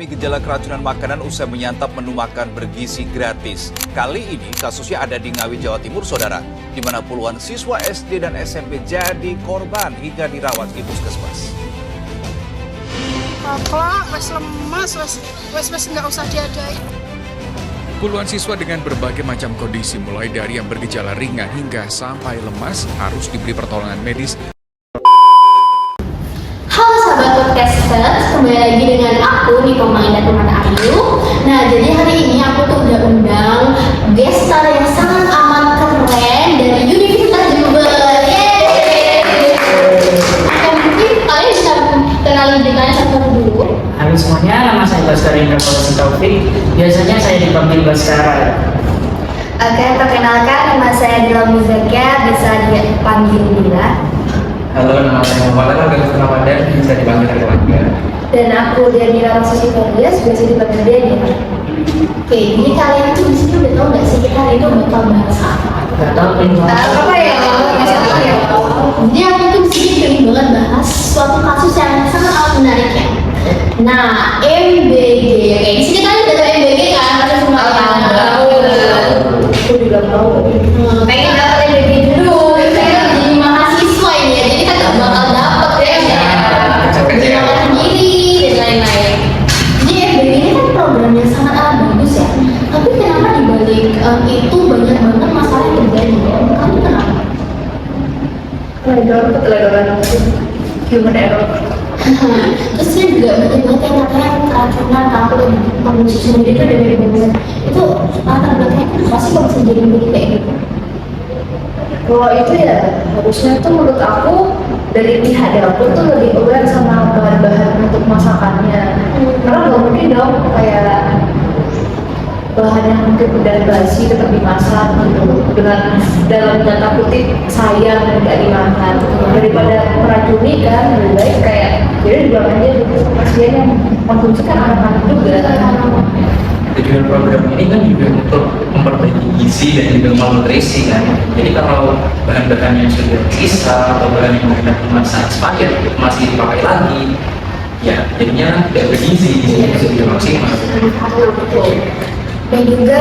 Gejala keracunan makanan usai menyantap menu makan bergizi gratis. Kali ini kasusnya ada di Ngawi, Jawa Timur, saudara, di mana puluhan siswa SD dan SMP jadi korban hingga dirawat di puskesmas. Kakak, wes lemas, wes nggak usah diadain. Puluhan siswa dengan berbagai macam kondisi mulai dari yang bergejala ringan hingga sampai lemas harus diberi pertolongan medis. Halo sahabat podcasters, kembali lagi dengan aku Niko Mainda teman Ayu. Nah, jadi hari ini aku tuh udah undang guest star yang sangat amat keren dari Universitas Jember. Yeay! Atau mungkin kalian bisa kenalin dirinya satu dulu. Halo semuanya, nama saya Baskara Indra Polisi Taufik. Biasanya saya dipanggil Baskara. Oke, perkenalkan nama saya Dila Muzakia, bisa dipanggil Dila. Halo, nama saya Muhammad Agus Ramadan, bisa dipanggil Ramadan. Dan aku Dianira Rosasi Farias, biasa dipanggil Dianira. Oke, jadi kalian tuh di sini udah tau nggak sih kita hari ini bakal bahas apa? Gak tau Apa ya? Masih tahu ya? Jadi aku tuh di sini pengen banget bahas suatu kasus yang sangat amat menarik ya. Nah, MBG. Oke, di sini kalian udah tahu MBG kan? Kalian semua tahu. Aku juga tahu. Pengen dapat MBG dulu. Saya jadi mahasiswa ini ya, jadi kita nggak bakal dapet ya. Jadi makan sendiri dan lain-lain. Jadi MBG ini kan programnya sangat amat bagus ya. Tapi kenapa dibalik itu banyak banget masalah yang terjadi? Kamu kenapa? Keteledoran human error. Terus saya juga banyak banget yang katanya keracunan kalau kondisi sendiri itu dari banget. Itu latar belakangnya itu pasti kalau bisa jadi begini kayak gitu. Kalau itu ya harusnya tuh menurut aku dari pihak dapur tuh lebih aware sama bahan-bahan untuk masakannya. Karena nggak mungkin dong kayak bahan yang mungkin udah basi tetap dimasak gitu dengan dalam tanda kutip sayang dan nggak dimakan daripada meracuni kan lebih baik kayak jadi dibuang aja gitu. Kasihan yang konsumsi kan anak-anak juga. Tujuan program ini kan juga untuk memperbaiki gizi dan juga malnutrisi kan. Jadi kalau bahan-bahan yang sudah sisa atau bahan yang mungkin masa expired masih dipakai lagi, ya jadinya tidak bergizi, bisa tidak maksimal. Dan juga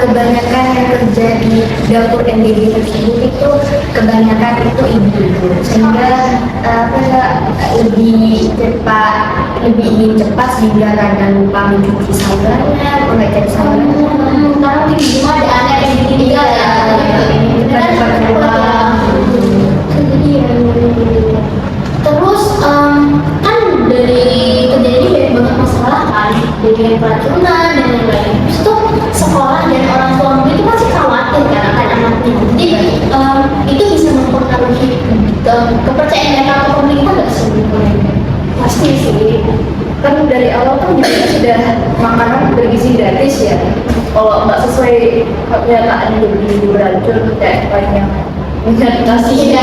kebanyakan yang kerja di dapur MBG tersebut itu kebanyakan itu ibu-ibu sehingga lebih ingin cepat sehingga kadang lupa mencuci saudaranya, mengecek saudaranya. Karena di rumah ada anak yang ditinggal ya, benar berulang. Terus kan dari kejadian banyak banget masalah kan, dari keracunan dan lain-lain. Itu sekolah dan orang tua murid itu pasti khawatir kan akan anaknya. Jadi itu bisa mempengaruhi kepercayaan mereka ke pemerintah nggak sebenarnya? Pasti sih, kan dari awal kan juga sudah makanan bergizi gratis ya. Kalau nggak sesuai pernyataan ibu beracun kayak banyak minyak nasi Iya.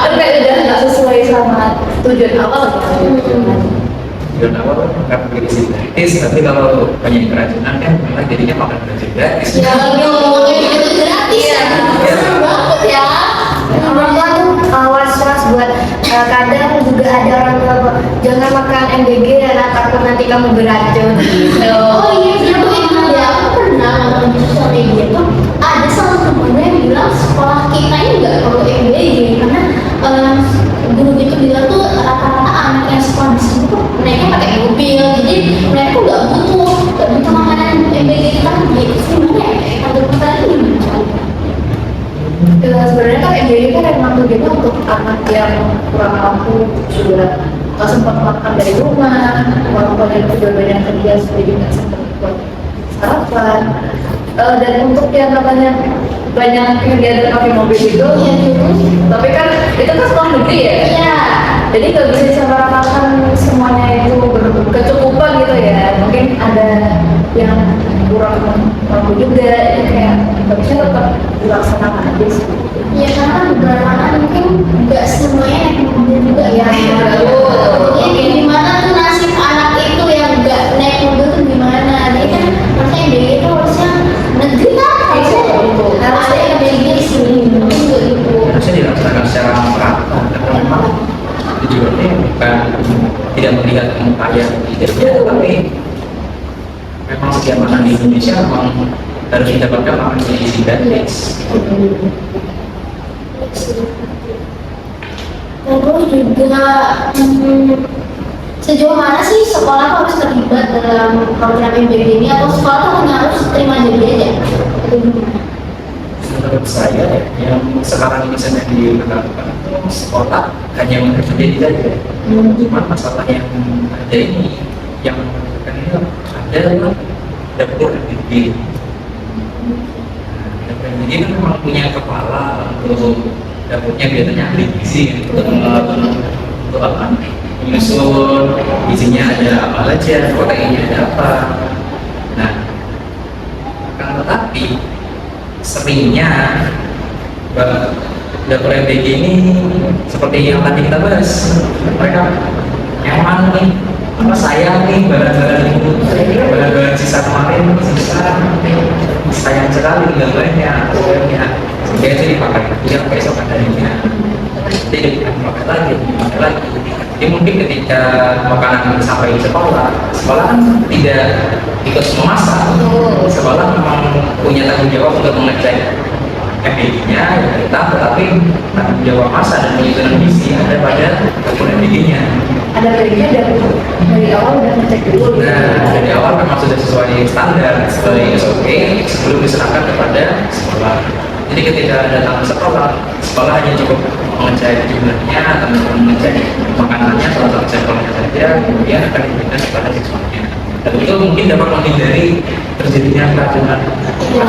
kan kayak udah nggak sesuai sama tujuan awal gitu. Tujuan awal kan bergizi gratis, tapi kalau banyak keracunan kan malah jadinya makan bergizi gratis. Ya ngomongin itu gratis ya, seru banget ya. Orang tua tuh was-was buat kadang juga ada orang tua jangan makan MBG karena takut nanti kamu beracun gitu. Oh iya, aku ingat ya, aku pernah nonton di sosial media tuh ada salah satu guru yang bilang sekolah kita ini nggak perlu MBG karena guru itu bilang tuh rata-rata anak yang sekolah di sini tuh mereka pakai mobil, jadi mereka tuh nggak butuh makanan MBG kan gitu sih. Mana ya? Ada pertanyaan ini. Ya, sebenarnya kan MBG kan emang tujuannya untuk anak yang kurang mampu sudah nggak sempat makan dari rumah, orang yang juga banyak kerja jadi nggak sempat buat sarapan. Dan untuk yang katanya banyak kegiatan pakai mobil itu, tapi kan itu kan sekolah negeri ya. Iya. Jadi nggak bisa disamaratakan semuanya itu berkecukupan gitu ya. Mungkin ada yang kurang mampu juga, jadi kayak nggak bisa tetap dilaksanakan aja sih. Ya karena beberapa anak mungkin nggak semuanya naik mobil juga ya. Jadi gimana tuh nasib anak itu yang nggak naik mobil tuh gimana? Jadi kan harusnya MBG itu harusnya negeri kan harusnya ada MBG di sini gitu. Harusnya dilaksanakan secara merata karena memang tujuannya bukan tidak melihat upaya tidak, tapi setiap anak di Indonesia memang harus mendapatkan makan gizi gratis. Terus juga sejauh mana sih sekolah harus terlibat dalam program MBG ini atau sekolah tuh hanya harus terima jadi aja? Menurut saya yang sekarang ini sedang dilakukan sekolah hanya mengerjakan diri saja. Cuma masalah yang ada ini yang ada dapur MBG. Dapur MBG kan memang punya kepala untuk dapurnya biasanya ahli gizi untuk apa? Menyusun isinya ada apa aja, proteinnya ada apa. Nah, akan tetapi seringnya dapur MBG ini seperti yang tadi kita bahas, mereka emang nih apa sayang nih barang-barang sisa kemarin sayang sekali gambarnya sehingga itu dipakai yang keesokan harinya jadi dipakai lagi. Jadi mungkin ketika makanan sampai di sekolah kan tidak ikut memasak. Sekolah memang punya tanggung jawab untuk mengecek MBG-nya ya kita, tetapi tanggung jawab masak dan penyusunan gizi ada pada dapur MBG-nya. Ada baiknya dari awal udah ngecek dulu. Nah, dari awal memang sudah sesuai standar, sesuai SOP sebelum diserahkan kepada sekolah. Jadi ketika datang ke sekolah hanya cukup mengecek jumlahnya atau mengecek makanannya atau mengecek kolomnya saja, kemudian akan diberikan kepada siswanya. Dan itu mungkin dapat menghindari terjadinya keracunan. Ya,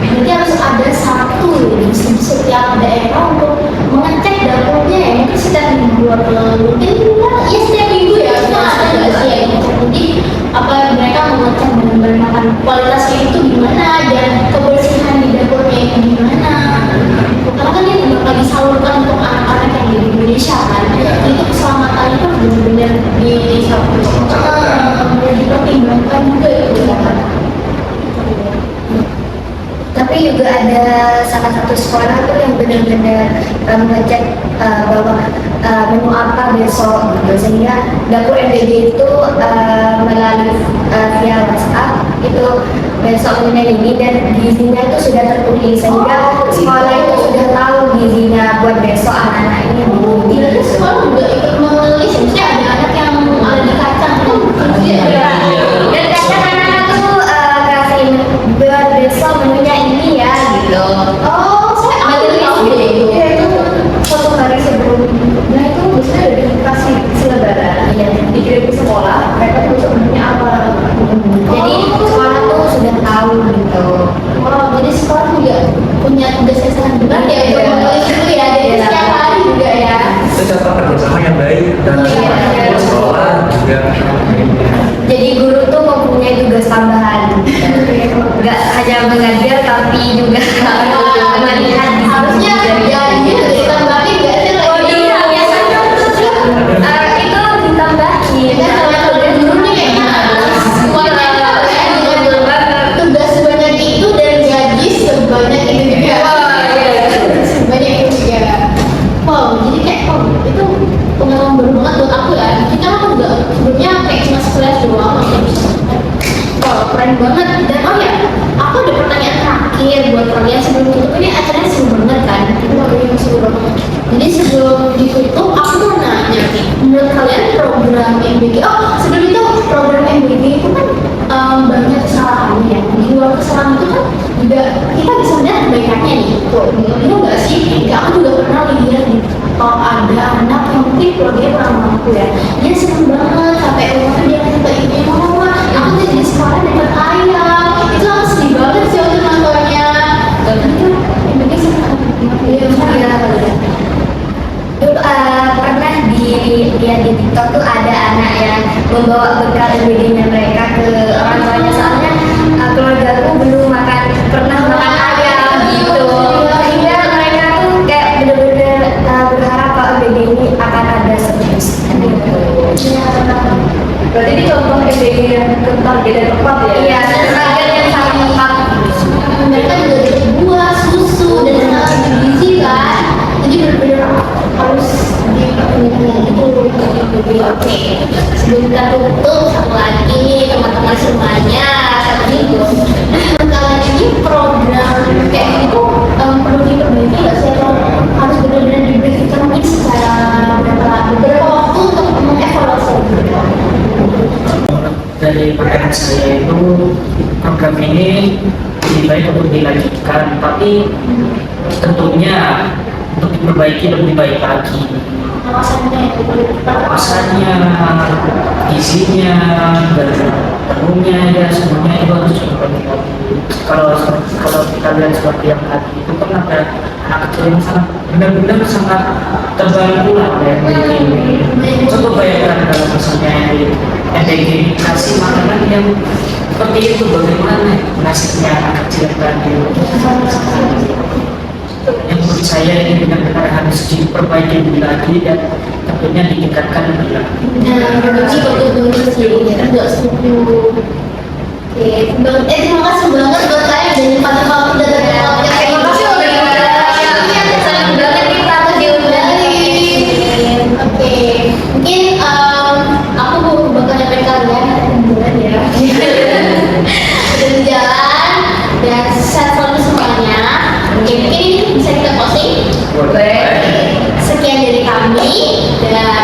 jadi harus ada satu di setiap daerah untuk mengecek dapurnya ya, mungkin setiap minggu atau mungkin ya setiap minggu ya, itu ada nggak sih yang ngecek nanti apa mereka mengecek benar-benar makan kualitasnya itu gimana dan kebersihan di dapurnya itu gimana. Karena kan ini bakal disalurkan untuk anak-anak yang di Indonesia kan, itu keselamatannya kan benar-benar dipertimbangkan juga itu kan. Tapi juga ada salah satu sekolah tuh yang benar-benar mengecek bahwa menu apa besok gitu, sehingga dapur MBG itu melalui via WhatsApp itu besok menunya ini dan gizinya itu sudah tertulis sehingga sekolah itu sudah tahu gizinya buat besok anak-anak ini. Tidak ada sekolah juga ikut menulis, misalnya ada anak yang ada di kacang tuh, Dan kadang anak-anak tuh kasih buat besok menunya ini ya gitu. oh saya ambil tahu deh itu. Iya itu satu hari sebelum, nah itu biasanya udah dikasih selebaran, dikirim ke sekolah, mereka tuh sebenarnya apa. Jadi sekolah tuh sudah tahu gitu. Wow, jadi sekolah juga punya tugas yang sangat berat ya untuk menulis itu ya, jadi setiap hari juga ya. Itu contoh kerjasama yang baik dan sekolah juga. Jadi guru tuh mempunyai tugas tambahan. Gak hanya mengajar tapi juga melihat Harusnya gajinya ditambahin nggak sih lagi? itu ditambahin. Ya kalau udah dulu nih semuanya tugas sebanyak itu dan gaji sebanyak itu juga. Sebanyak itu juga. Wow, jadi kayak itu pengalaman baru banget buat aku ya. Kita kan udah sebelumnya kayak cuma sekelas doang. Wow, keren banget. Dan oh ya, aku ada pertanyaan terakhir buat kalian sebelum tutup. Ini acaranya seru banget kan? Ini seru banget. Jadi sebelum ditutup, aku mau nanya nih, menurut kalian program MBG, sebelum itu program MBG itu kan banyak kesalahannya ya. Di luar kesalahan itu kan juga kita bisa melihat kebaikannya nih. Itu enggak sih? Aku juga pernah lihat nih, kalau ada anak yang mungkin keluarganya kurang mampu ya, dia seneng banget sampai rumahnya dia minta ibunya, mama aku tuh di sekolah dapat ayam. Itu aku sedih banget sih waktu nontonnya. Tapi kan MBG sangat pernah dilihat di TikTok tuh ada anak yang membawa bekal MBG-nya mereka ke orang tuanya soalnya keluargaku belum pernah makan ayam gitu, sehingga mereka tuh kayak bener-bener berharap kalau MBG ini akan ada terus gitu. Berarti ini contoh MBG yang target dan tepat ya? Iya, target yang sangat tepat. mereka juga dari buah, susu, dan segala gizi kan. Jadi benar-benar harus diperhatikan gitu. Oke, sebelum kita tutup, satu lagi teman-teman semuanya. gitu. Kalian ini program kayak gitu perlu diperbaiki nggak sih, atau harus benar-benar diberikan mungkin secara beberapa waktu untuk mengevaluasi gitu? Dari pandangan saya itu program ini lebih baik untuk dilanjutkan, tapi tentunya untuk diperbaiki lebih baik lagi. Pengawasannya, isinya, dan penuhnya ya semuanya itu harus diperbaiki lagi. Kalau kita lihat seperti yang tadi itu kan ada anak kecil yang sangat benar-benar sangat terbantu lah yang ini. Coba bayangkan kalau misalnya MBG kasih makanan yang seperti itu, bagaimana nasibnya anak kecil tadi. Yang menurut saya ini benar-benar harus diperbaiki lebih lagi dan tentunya ditingkatkan lebih lagi. Nah, berarti betul-betul sih, nggak setuju. Oke, terima kasih banget buat kalian dan pada kalau udah dari awalnya kayak Terima kasih udah diundang. senang banget kita tuh diundangin. Oke, mungkin aku bakal nyampein kalian bulan ya. Udah jalan dan sehat selalu semuanya. Oke, mungkin bisa kita closing. Boleh. Sekian dari kami dan